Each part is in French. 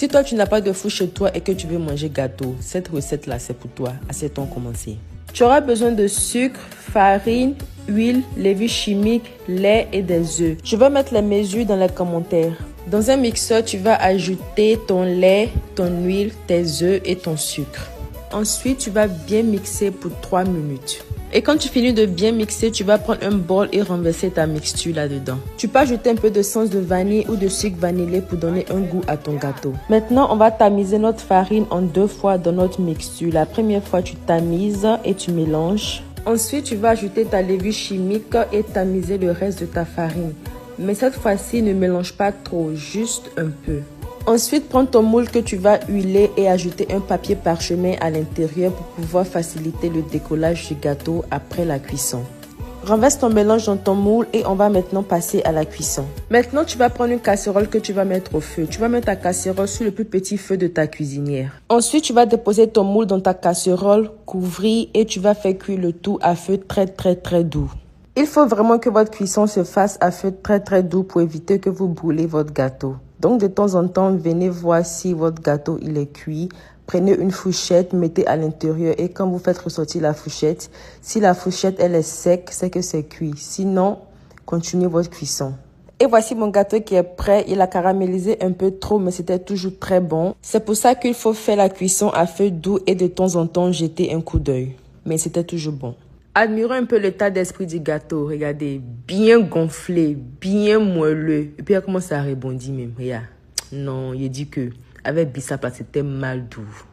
Si toi, tu n'as pas de four chez toi et que tu veux manger gâteau, cette recette-là, c'est pour toi. Assieds-toi commencer. Tu auras besoin de sucre, farine, huile, levure chimique, lait et des œufs. Je vais mettre les mesures dans les commentaires. Dans un mixeur, tu vas ajouter ton lait, ton huile, tes œufs et ton sucre. Ensuite, tu vas bien mixer pour 3 minutes. Et quand tu finis de bien mixer, tu vas prendre un bol et renverser ta mixture là-dedans. Tu peux ajouter un peu d'essence de vanille ou de sucre vanillé pour donner un goût à ton gâteau. Maintenant, on va tamiser notre farine en 2 fois dans notre mixture. La première fois, tu tamises et tu mélanges. Ensuite, tu vas ajouter ta levure chimique et tamiser le reste de ta farine. Mais cette fois-ci, ne mélange pas trop, juste un peu. Ensuite, prends ton moule que tu vas huiler et ajouter un papier parchemin à l'intérieur pour pouvoir faciliter le décollage du gâteau après la cuisson. Renverse ton mélange dans ton moule et on va maintenant passer à la cuisson. Maintenant, tu vas prendre une casserole que tu vas mettre au feu. Tu vas mettre ta casserole sur le plus petit feu de ta cuisinière. Ensuite, tu vas déposer ton moule dans ta casserole, couvrir et tu vas faire cuire le tout à feu très doux. Il faut vraiment que votre cuisson se fasse à feu très doux pour éviter que vous brûlez votre gâteau. Donc de temps en temps, venez voir si votre gâteau il est cuit. Prenez une fourchette, mettez à l'intérieur et quand vous faites ressortir la fourchette, si la fourchette elle est sec, c'est que c'est cuit. Sinon, continuez votre cuisson. Et voici mon gâteau qui est prêt. Il a caramélisé un peu trop, mais c'était toujours très bon. C'est pour ça qu'il faut faire la cuisson à feu doux et de temps en temps jeter un coup d'œil. Mais c'était toujours bon. Admirons un peu l'état d'esprit du gâteau. Regardez, bien gonflé, bien moelleux. Et puis, comment ça rebondit même. Regarde. Non, il dit que avec Bissap, c'était mal doux.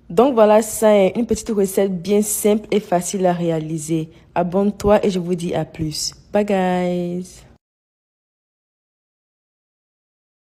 Donc voilà, ça est une petite recette bien simple et facile à réaliser. Abonne-toi et je vous dis à plus. Bye guys.